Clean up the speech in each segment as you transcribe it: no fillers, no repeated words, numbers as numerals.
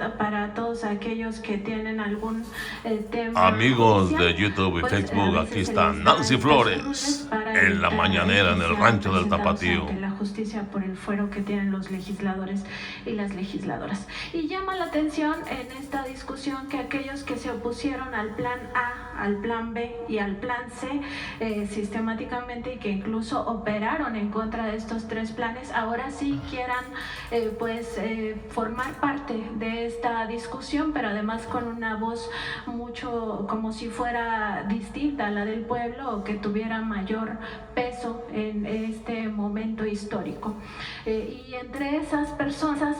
para todos aquellos que tienen algún tema. Amigos de YouTube y Facebook, aquí está Nancy Flores en la mañanera en el Rancho del Tapatío. La justicia por el fuero que tienen los legisladores y las legisladoras. Y llama la atención en esta discusión que aquellos que se opusieron al plan A, al plan B y al plan C sistemáticamente, y que incluso operaron en contra de estos tres planes, ahora sí quieran formar parte de esta discusión, pero además con una voz mucho como si fuera distinta a la del pueblo, o que tuviera mayor peso en este momento histórico. Y entre esas personas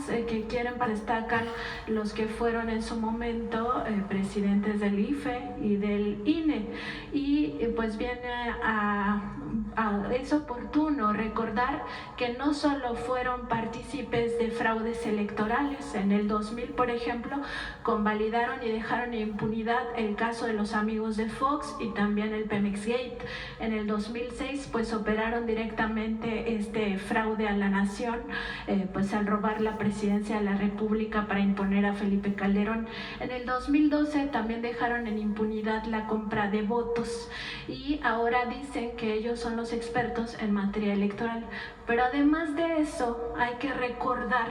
que quieren destacar los que fueron en su momento presidentes del IFE y del INE, y pues viene es oportuno recordar que no solo fueron partícipes de fraudes electorales. En el 2000, por ejemplo, convalidaron y dejaron en impunidad el caso de los amigos de Fox y también el Pemex Gate. En el 2006 pues operaron directamente este fraude a la nación, pues al robar la presidencia de la República para imponer a Felipe Calderón. En el 2012 también dejaron en impunidad la compra de votos, y ahora dicen que ellos son los expertos en materia electoral. Pero además de eso, hay que recordar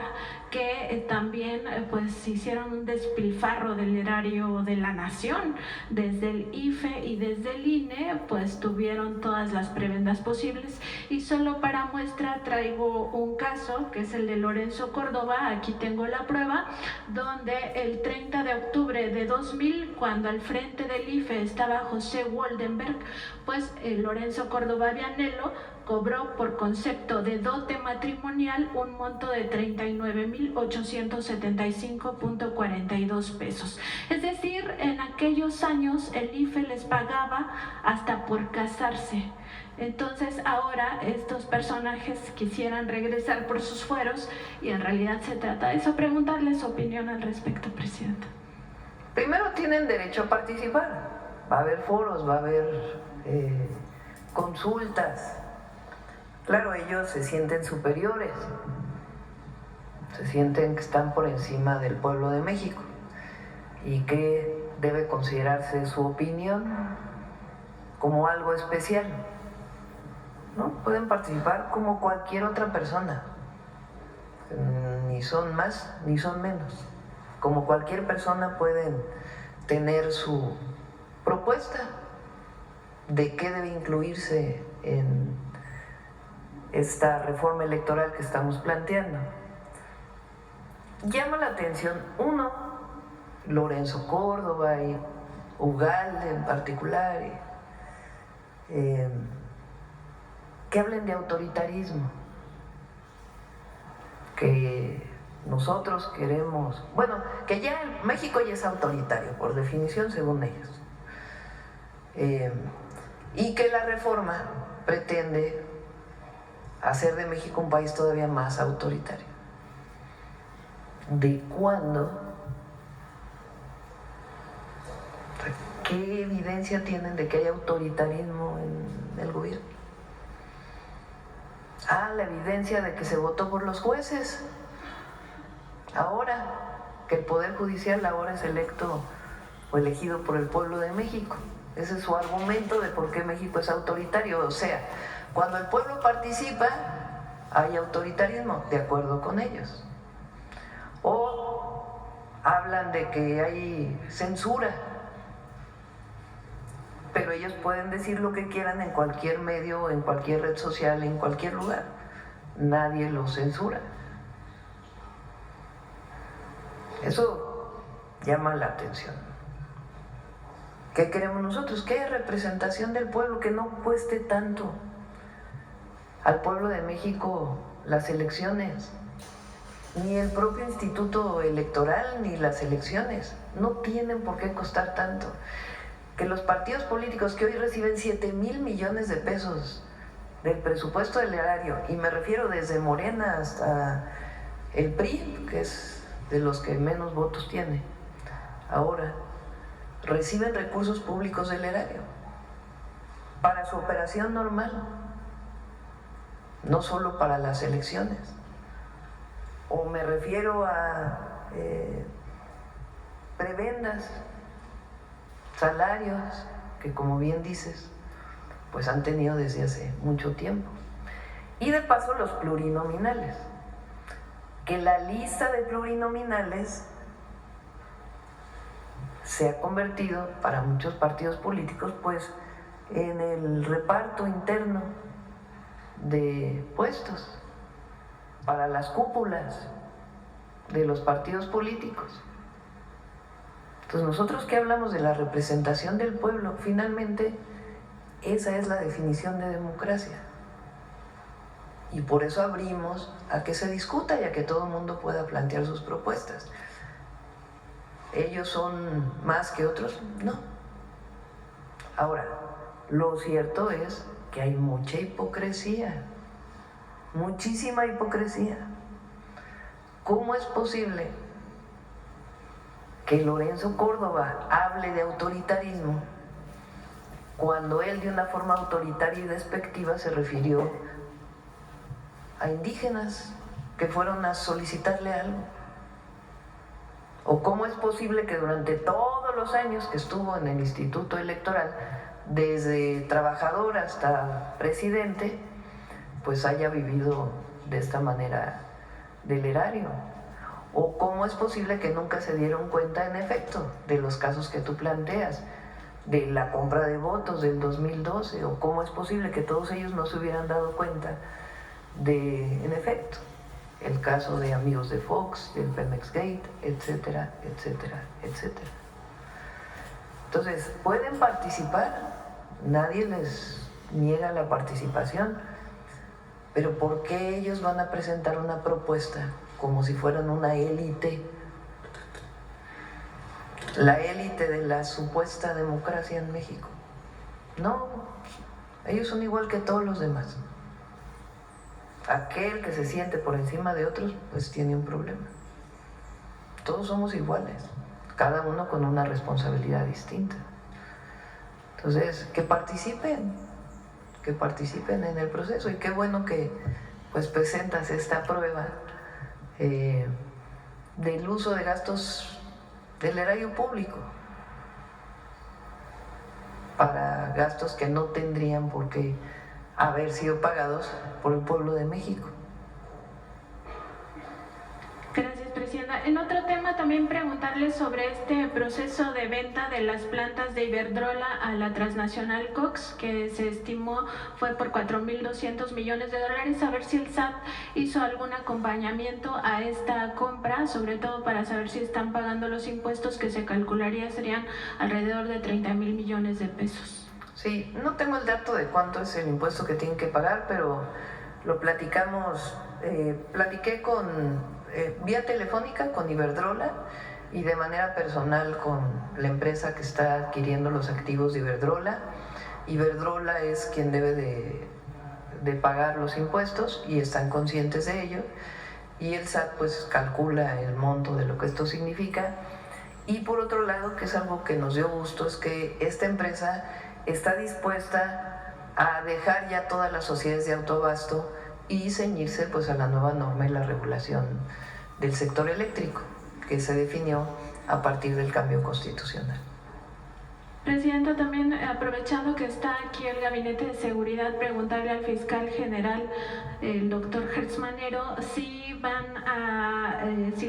que también pues hicieron un despilfarro del erario de la nación. Desde el IFE y desde el INE pues tuvieron todas las prebendas posibles, y solo para muestra traigo un caso que es el de Lorenzo Córdoba. Aquí tengo la prueba, donde el 30 de octubre de 2000, cuando al frente del IFE estaba José Woldenberg, pues Lorenzo Córdoba Vianello cobró por concepto de dote matrimonial un monto de 39,875.42 pesos. Es decir, en aquellos años el IFE les pagaba hasta por casarse. Entonces ahora estos personajes quisieran regresar por sus fueros, y en realidad se trata de eso. Preguntarle su opinión al respecto, Presidenta. Primero, tienen derecho a participar. Va a haber foros, va a haber consultas. Claro, ellos se sienten superiores, se sienten que están por encima del pueblo de México y que debe considerarse su opinión como algo especial. ¿No? Pueden participar como cualquier otra persona, ni son más ni son menos. Como cualquier persona pueden tener su propuesta de qué debe incluirse en esta reforma electoral que estamos planteando. Llama la atención, uno, Lorenzo Córdoba y Ugalde en particular, que hablen de autoritarismo, que nosotros queremos, bueno, que ya México ya es autoritario por definición según ellos, y que la reforma pretende hacer de México un país todavía más autoritario. ¿De cuándo? ¿Qué evidencia tienen de que hay autoritarismo en el gobierno? La evidencia de que se votó por los jueces. Ahora que el Poder Judicial ahora es electo o elegido por el pueblo de México. Ese es su argumento de por qué México es autoritario. O sea, cuando el pueblo participa, hay autoritarismo, de acuerdo con ellos. O hablan de que hay censura, pero ellos pueden decir lo que quieran en cualquier medio, en cualquier red social, en cualquier lugar. Nadie los censura. Eso llama la atención. ¿Qué queremos nosotros? Que haya representación del pueblo, que no cueste tanto al pueblo de México las elecciones, ni el propio instituto electoral, ni las elecciones. No tienen por qué costar tanto. Que los partidos políticos que hoy reciben 7,000 millones de pesos del presupuesto del erario, y me refiero desde Morena hasta el PRI, que es de los que menos votos tiene ahora, reciben recursos públicos del erario para su operación normal, no solo para las elecciones. O me refiero a prebendas, salarios, que como bien dices, pues han tenido desde hace mucho tiempo. Y de paso los plurinominales, que la lista de plurinominales se ha convertido para muchos partidos políticos pues en el reparto interno de puestos para las cúpulas de los partidos políticos. Entonces nosotros que hablamos de la representación del pueblo, finalmente esa es la definición de democracia. Y por eso abrimos a que se discuta y a que todo el mundo pueda plantear sus propuestas. ¿Ellos son más que otros? No. Ahora, lo cierto es que hay mucha hipocresía, muchísima hipocresía. ¿Cómo es posible que Lorenzo Córdoba hable de autoritarismo cuando él de una forma autoritaria y despectiva se refirió a indígenas que fueron a solicitarle algo? ¿O cómo es posible que durante todos los años que estuvo en el Instituto Electoral, desde trabajador hasta presidente, pues haya vivido de esta manera del erario? ¿O cómo es posible que nunca se dieron cuenta, en efecto, de los casos que tú planteas, de la compra de votos del 2012? ¿O cómo es posible que todos ellos no se hubieran dado cuenta de, en efecto, el caso de amigos de Fox, del Pemex Gate, etcétera, etcétera, etcétera? Entonces, pueden participar, nadie les niega la participación, pero ¿por qué ellos van a presentar una propuesta como si fueran una élite? La élite de la supuesta democracia en México. No, ellos son igual que todos los demás. Aquel que se siente por encima de otros, pues tiene un problema. Todos somos iguales, cada uno con una responsabilidad distinta. Entonces, que participen en el proceso. Y qué bueno que pues presentas esta prueba del uso de gastos del erario público para gastos que no tendrían por qué haber sido pagados por el pueblo de México. Gracias, Presidenta. En otro tema también preguntarle sobre este proceso de venta de las plantas de Iberdrola a la transnacional Cox, que se estimó fue por 4.200 millones de dólares, a ver si el SAT hizo algún acompañamiento a esta compra, sobre todo para saber si están pagando los impuestos que se calcularía serían alrededor de 30,000 millones de pesos. Sí, no tengo el dato de cuánto es el impuesto que tienen que pagar, pero lo platicamos, platiqué vía telefónica con Iberdrola y de manera personal con la empresa que está adquiriendo los activos de Iberdrola. Iberdrola es quien debe de pagar los impuestos y están conscientes de ello, y el SAT pues calcula el monto de lo que esto significa. Y por otro lado, que es algo que nos dio gusto, es que esta empresa está dispuesta a dejar ya todas las sociedades de autoabasto y ceñirse pues a la nueva norma y la regulación del sector eléctrico que se definió a partir del cambio constitucional. Presidenta, también aprovechando que está aquí el Gabinete de Seguridad, preguntarle al fiscal general, el doctor Hertz Manero, si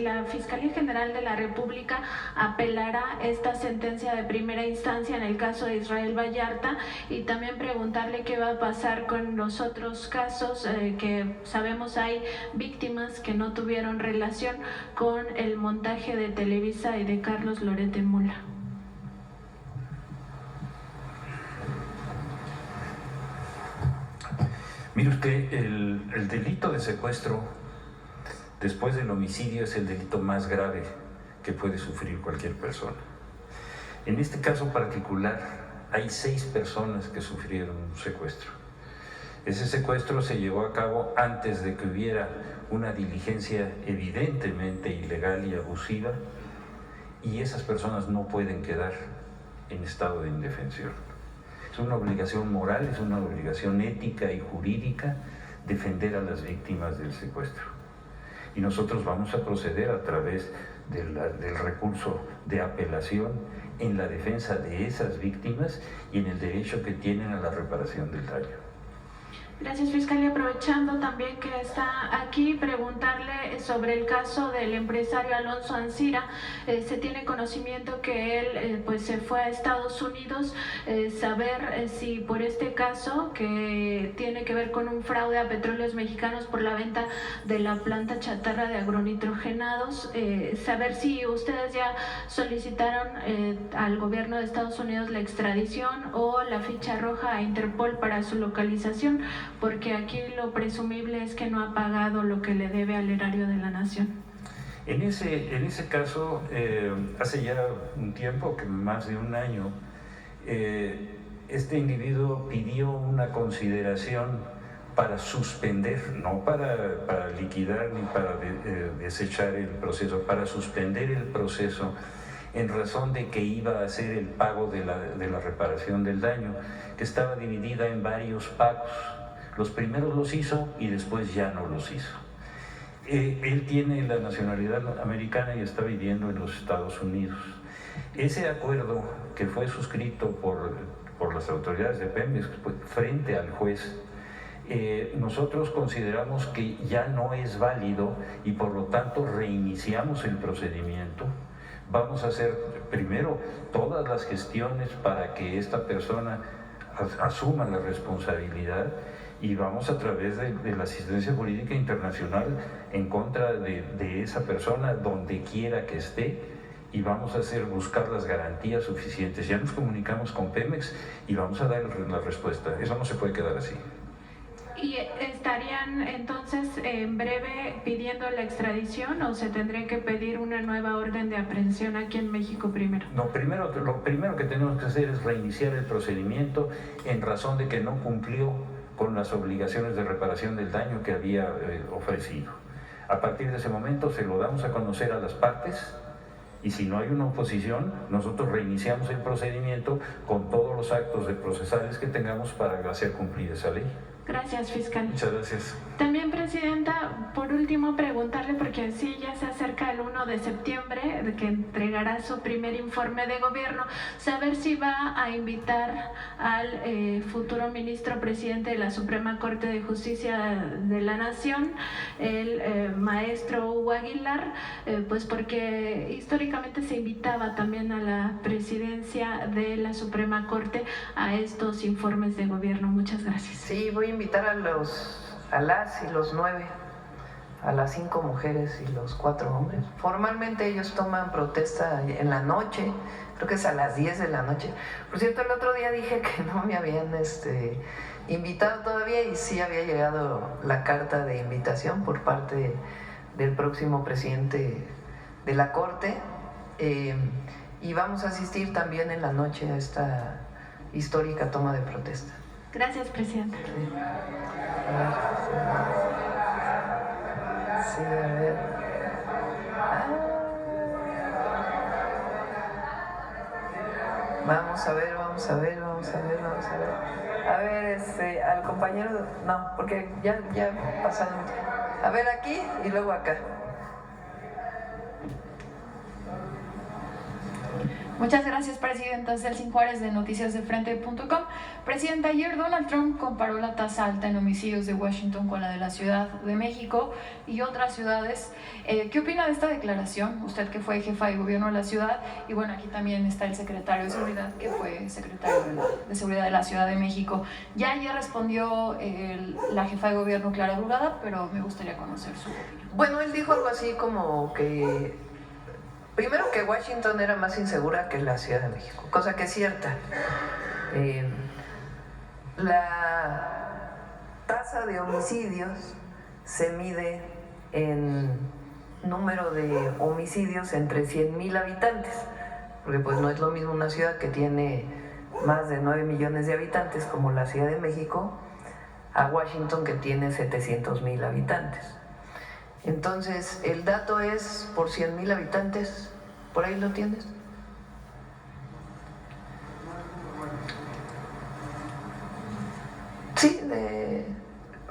la Fiscalía General de la República apelará esta sentencia de primera instancia en el caso de Israel Vallarta, y también preguntarle qué va a pasar con los otros casos que sabemos hay víctimas que no tuvieron relación con el montaje de Televisa y de Carlos Loret de Mola. Mire usted, el delito de secuestro después del homicidio es el delito más grave que puede sufrir cualquier persona. En este caso particular hay 6 personas que sufrieron un secuestro. Ese secuestro se llevó a cabo antes de que hubiera una diligencia evidentemente ilegal y abusiva, y esas personas no pueden quedar en estado de indefensión. Es una obligación moral, es una obligación ética y jurídica defender a las víctimas del secuestro. Y nosotros vamos a proceder a través del recurso de apelación en la defensa de esas víctimas y en el derecho que tienen a la reparación del daño. Gracias, fiscal. Y aprovechando también que está aquí, preguntarle sobre el caso del empresario Alonso Ancira. Se tiene conocimiento que él pues se fue a Estados Unidos. Saber si por este caso, que tiene que ver con un fraude a Petróleos Mexicanos por la venta de la planta chatarra de agronitrogenados, saber si ustedes ya solicitaron al gobierno de Estados Unidos la extradición o la ficha roja a Interpol para su localización, porque aquí lo presumible es que no ha pagado lo que le debe al erario de la nación. En ese caso, hace ya un tiempo, que más de un año, este individuo pidió una consideración para suspender, no para liquidar ni para desechar el proceso, para suspender el proceso en razón de que iba a hacer el pago de la reparación del daño, que estaba dividida en varios pagos. Los primeros los hizo y después ya no los hizo. Él tiene la nacionalidad americana y está viviendo en los Estados Unidos. Ese acuerdo que fue suscrito por las autoridades de Pemex frente al juez, nosotros consideramos que ya no es válido y por lo tanto reiniciamos el procedimiento. Vamos a hacer primero todas las gestiones para que esta persona asuma la responsabilidad y vamos a través de la asistencia jurídica internacional en contra de esa persona donde quiera que esté y vamos a buscar las garantías suficientes. Ya nos comunicamos con Pemex y vamos a dar la respuesta. Eso no se puede quedar así. ¿Y estarían entonces en breve pidiendo la extradición o se tendría que pedir una nueva orden de aprehensión aquí en México primero? No, lo primero que tenemos que hacer es reiniciar el procedimiento en razón de que no cumplió con las obligaciones de reparación del daño que había ofrecido. A partir de ese momento se lo damos a conocer a las partes y si no hay una oposición, nosotros reiniciamos el procedimiento con todos los actos procesales que tengamos para hacer cumplir esa ley. Gracias, fiscal. Muchas gracias. También, presidenta, por último preguntarle, porque sí, ya se acerca el 1 de septiembre, de que entregará su primer informe de gobierno, saber si va a invitar al futuro ministro presidente de la Suprema Corte de Justicia de la Nación, el maestro Hugo Aguilar, pues porque históricamente se invitaba también a la presidencia de la Suprema Corte a estos informes de gobierno. Muchas gracias. Sí, voy a invitar a las y los 9, a las 5 mujeres y los 4 hombres. Formalmente ellos toman protesta en la noche, creo que es a las 10 de la noche. Por cierto, el otro día dije que no me habían invitado todavía y sí había llegado la carta de invitación por parte del próximo presidente de la Corte y vamos a asistir también en la noche a esta histórica toma de protesta. Gracias, presidente. Sí, a ver. Vamos a ver. A ver, al compañero, no, porque ya pasaron. A ver aquí y luego acá. Muchas gracias, presidenta. Celsin Juárez, de noticiasdefrente.com. Presidenta, ayer Donald Trump comparó la tasa alta en homicidios de Washington con la de la Ciudad de México y otras ciudades. ¿Qué opina de esta declaración? Usted que fue jefa de gobierno de la ciudad, y bueno, aquí también está el secretario de Seguridad, que fue secretario de Seguridad de la Ciudad de México. Ya ayer respondió la jefa de gobierno, Clara Brugada, pero me gustaría conocer su opinión. Bueno, él dijo algo así como que primero que Washington era más insegura que la Ciudad de México, cosa que es cierta. La tasa de homicidios se mide en número de homicidios entre 100,000 habitantes, porque pues no es lo mismo una ciudad que tiene más de 9 millones de habitantes como la Ciudad de México a Washington que tiene 700,000 habitantes. Entonces, el dato es por 100,000 habitantes, ¿por ahí lo tienes? Sí,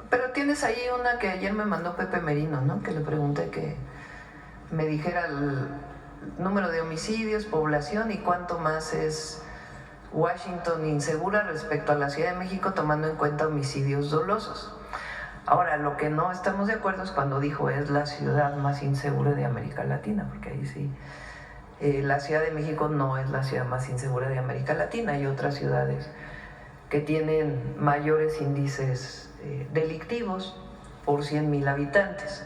pero tienes ahí una que ayer me mandó Pepe Merino, ¿no? Que le pregunté que me dijera el número de homicidios, población y cuánto más es Washington insegura respecto a la Ciudad de México, tomando en cuenta homicidios dolosos. Ahora, lo que no estamos de acuerdo es cuando dijo es la ciudad más insegura de América Latina, porque ahí sí, la Ciudad de México no es la ciudad más insegura de América Latina. Hay otras ciudades que tienen mayores índices delictivos por 100,000 habitantes.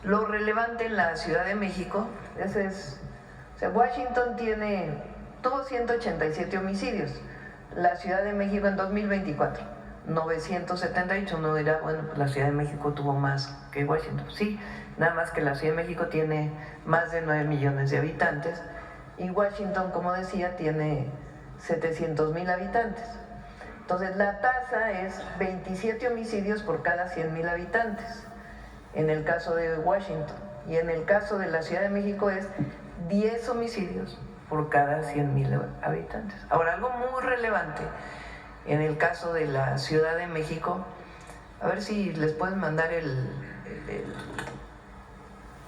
Lo relevante en la Ciudad de México, Washington tuvo 187 homicidios, la Ciudad de México en 2024, 978. Uno dirá, bueno, pues la Ciudad de México tuvo más que Washington. Sí, nada más que la Ciudad de México tiene más de 9 millones de habitantes y Washington, como decía, tiene 700,000 habitantes. Entonces la tasa es 27 homicidios por cada 100,000 habitantes, en el caso de Washington. Y en el caso de la Ciudad de México es 10 homicidios por cada 100,000 habitantes. Ahora, algo muy relevante en el caso de la Ciudad de México, a ver si les pueden mandar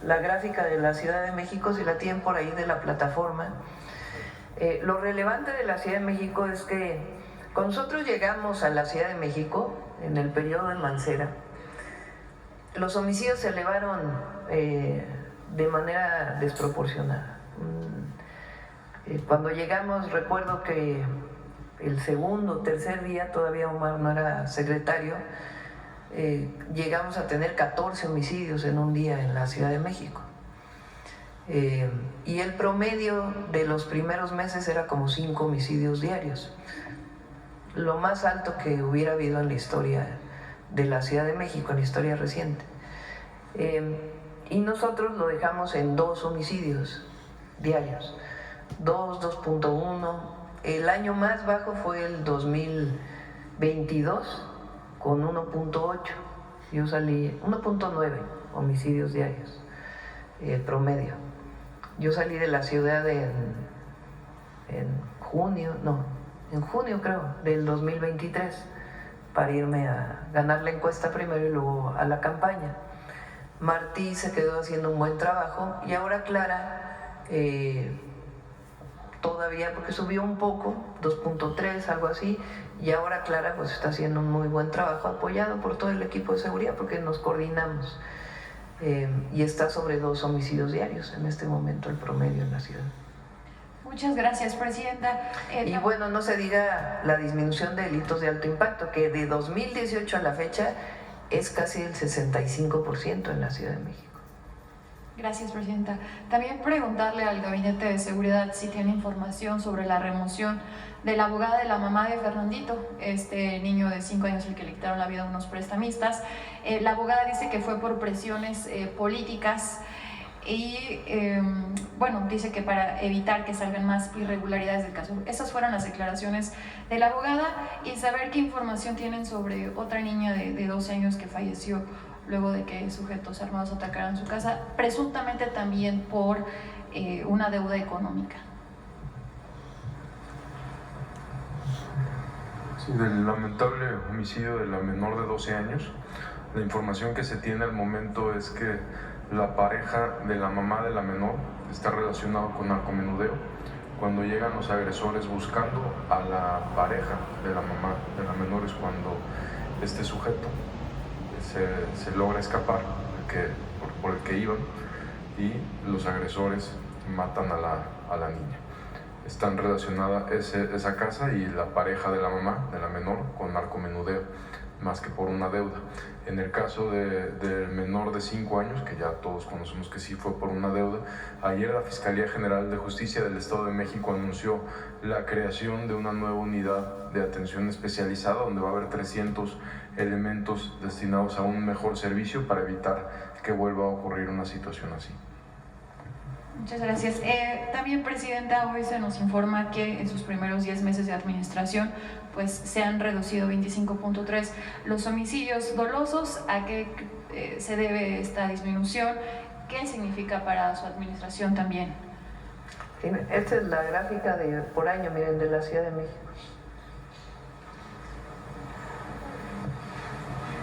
la gráfica de la Ciudad de México, si la tienen por ahí de la plataforma. Lo relevante de la Ciudad de México es que cuando nosotros llegamos a la Ciudad de México, en el periodo de Mancera, los homicidios se elevaron de manera desproporcionada. Cuando llegamos, recuerdo que el segundo o tercer día, todavía Omar no era secretario, llegamos a tener 14 homicidios en un día en la Ciudad de México. Y el promedio de los primeros meses era como 5 homicidios diarios, lo más alto que hubiera habido en la historia de la Ciudad de México, en la historia reciente. Y nosotros lo dejamos en 2 homicidios diarios, 2.1. El año más bajo fue el 2022 con 1.8. Yo salí 1.9 homicidios diarios promedio. Yo salí de la ciudad en junio creo, del 2023, para irme a ganar la encuesta primero y luego a la campaña. Martí se quedó haciendo un buen trabajo y ahora Clara todavía, porque subió un poco, 2.3, algo así, y ahora Clara pues está haciendo un muy buen trabajo, apoyado por todo el equipo de seguridad, porque nos coordinamos, y está sobre 2 homicidios diarios en este momento el promedio en la ciudad. Muchas gracias, Presidenta. Y bueno, no se diga la disminución de delitos de alto impacto, que de 2018 a la fecha es casi el 65% en la Ciudad de México. Gracias, Presidenta. También preguntarle al Gabinete de Seguridad si tiene información sobre la remoción de la abogada de la mamá de Fernandito, este niño de 5 años al que le quitaron la vida a unos prestamistas. La abogada dice que fue por presiones políticas y, bueno, dice que para evitar que salgan más irregularidades del caso. Esas fueron las declaraciones de la abogada, y saber qué información tienen sobre otra niña de 12 años que falleció luego de que sujetos armados atacaran su casa, presuntamente también por una deuda económica. Sí, del lamentable homicidio de la menor de 12 años, la información que se tiene al momento es que la pareja de la mamá de la menor está relacionado con narcomenudeo. Cuando llegan los agresores buscando a la pareja de la mamá de la menor es cuando este sujeto se logra escapar por el que iban, y los agresores matan a la niña. Están relacionadas esa casa y la pareja de la mamá de la menor con narcomenudeo, más que por una deuda. En el caso del menor de 5 años, que ya todos conocemos que sí fue por una deuda, ayer la Fiscalía General de Justicia del Estado de México anunció la creación de una nueva unidad de atención especializada, donde va a haber 300 elementos destinados a un mejor servicio para evitar que vuelva a ocurrir una situación así. Muchas gracias. También, Presidenta, hoy se nos informa que en sus primeros 10 meses de administración pues se han reducido 25.3 los homicidios dolosos. ¿A qué se debe esta disminución? ¿Qué significa para su administración también? Sí, esta es la gráfica por año, miren, de la Ciudad de México.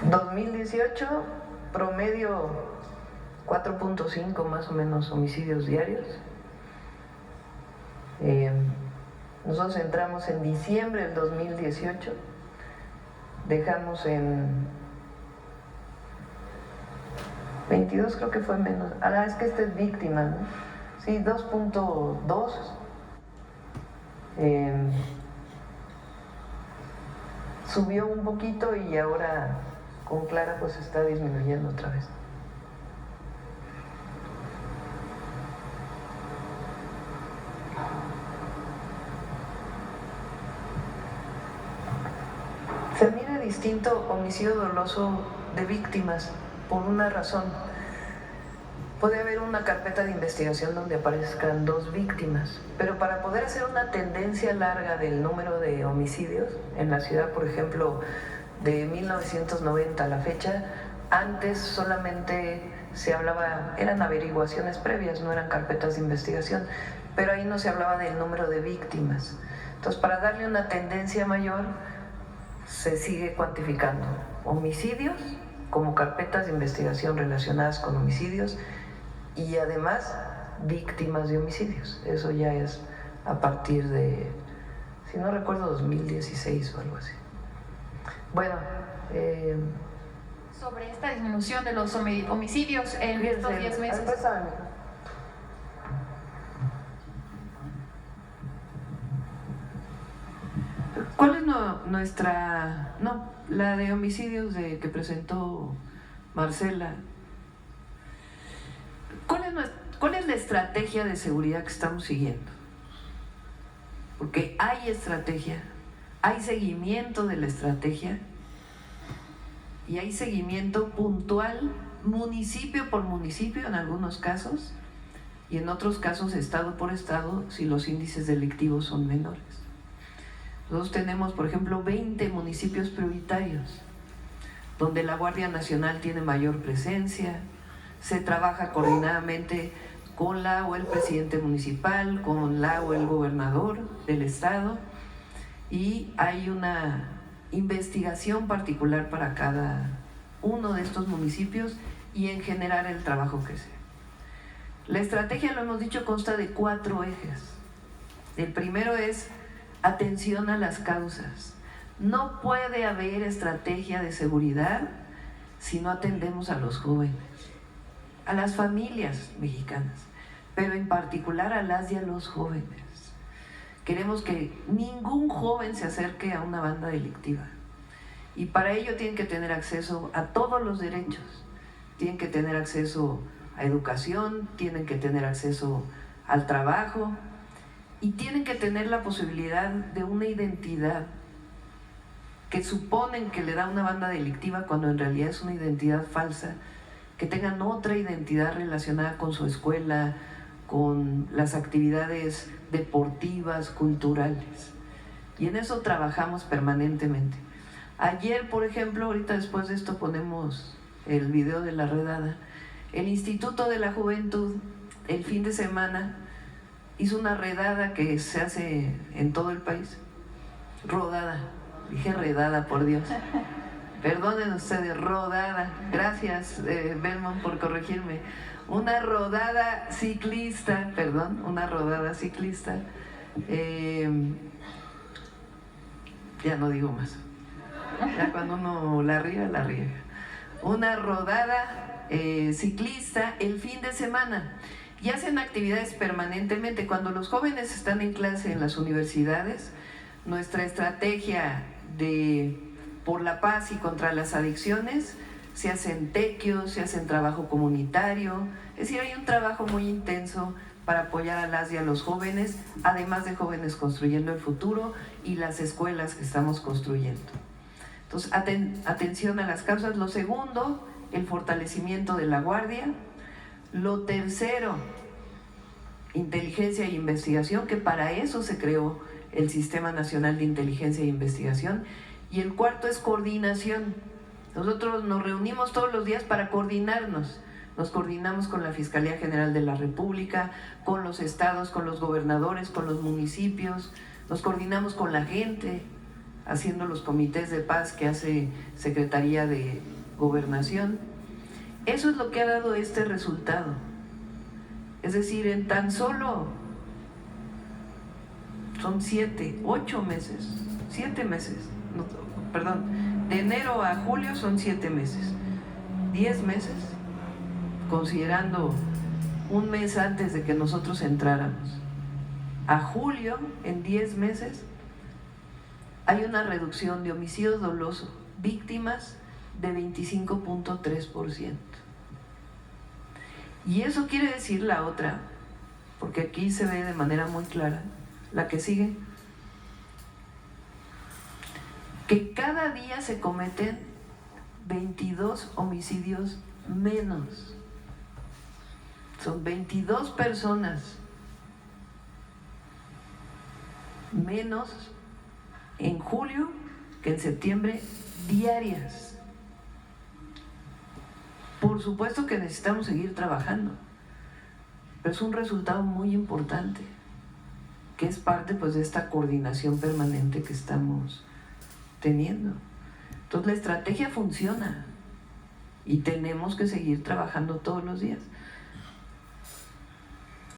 2018, promedio 4.5 más o menos homicidios diarios. Nosotros entramos en diciembre del 2018, dejamos en 22, creo que fue menos. Es que esta es víctima, ¿no? Sí, 2.2. Subió un poquito y ahora con Clara pues está disminuyendo otra vez. Se mira distinto homicidio doloso de víctimas por una razón. Puede haber una carpeta de investigación donde aparezcan 2 víctimas, pero para poder hacer una tendencia larga del número de homicidios en la ciudad, por ejemplo, de 1990 a la fecha, antes solamente se hablaba, eran averiguaciones previas, no eran carpetas de investigación, pero ahí no se hablaba del número de víctimas. Entonces, para darle una tendencia mayor, se sigue cuantificando homicidios como carpetas de investigación relacionadas con homicidios y además víctimas de homicidios. Eso ya es a partir de, si no recuerdo, 2016 o algo así. Bueno, sobre esta disminución de los homicidios en estos 10 meses. ¿Cuál es nuestra... No, la de homicidios que presentó Marcela? ¿Cuál es la estrategia de seguridad que estamos siguiendo? Porque hay estrategia, hay seguimiento de la estrategia y hay seguimiento puntual, municipio por municipio en algunos casos y en otros casos estado por estado si los índices delictivos son menores. Nosotros tenemos, por ejemplo, 20 municipios prioritarios, donde la Guardia Nacional tiene mayor presencia, se trabaja coordinadamente con la o el presidente municipal, con la o el gobernador del estado, y hay una investigación particular para cada uno de estos municipios y en general el trabajo que se. La estrategia, lo hemos dicho, consta de 4 ejes. El primero es atención a las causas. No puede haber estrategia de seguridad si no atendemos a los jóvenes, a las familias mexicanas, pero en particular a las y a los jóvenes. Queremos que ningún joven se acerque a una banda delictiva y para ello tienen que tener acceso a todos los derechos, tienen que tener acceso a educación, tienen que tener acceso al trabajo, y tienen que tener la posibilidad de una identidad que suponen que le da una banda delictiva cuando en realidad es una identidad falsa, que tengan otra identidad relacionada con su escuela, con las actividades deportivas, culturales. Y en eso trabajamos permanentemente. Ayer, por ejemplo, ahorita después de esto ponemos el video de la redada, el Instituto de la Juventud el fin de semana hizo una redada que se hace en todo el país. Rodada, dije redada, por Dios. Perdonen ustedes, rodada. Gracias, Belmont, por corregirme. Una rodada ciclista, ya no digo más. Ya cuando uno la riega, la riega. Una rodada ciclista el fin de semana. Y hacen actividades permanentemente. Cuando los jóvenes están en clase en las universidades, nuestra estrategia por la paz y contra las adicciones, se hacen tequios, se hacen trabajo comunitario, es decir, hay un trabajo muy intenso para apoyar a las y a los jóvenes, además de Jóvenes Construyendo el Futuro y las escuelas que estamos construyendo. Entonces, atención a las causas. Lo segundo, el fortalecimiento de la Guardia. Lo tercero, inteligencia e investigación, que para eso se creó el Sistema Nacional de Inteligencia e Investigación. Y el cuarto es coordinación. Nosotros nos reunimos todos los días para coordinarnos. Nos coordinamos con la Fiscalía General de la República, con los estados, con los gobernadores, con los municipios. Nos coordinamos con la gente, haciendo los comités de paz que hace Secretaría de Gobernación. Eso es lo que ha dado este resultado. Es decir, en tan solo son 8 meses, 7 meses, no, perdón, de enero a julio son 7 meses, 10 meses, considerando un mes antes de que nosotros entráramos, a julio, en 10 meses, hay una reducción de homicidio doloso, víctimas de 25.3%. Y eso quiere decir la otra, porque aquí se ve de manera muy clara, la que sigue, que cada día se cometen 22 homicidios menos. Son 22 personas menos en julio que en septiembre diarias. Por supuesto que necesitamos seguir trabajando, pero es un resultado muy importante, que es parte pues de esta coordinación permanente que estamos teniendo. Entonces la estrategia funciona y tenemos que seguir trabajando todos los días.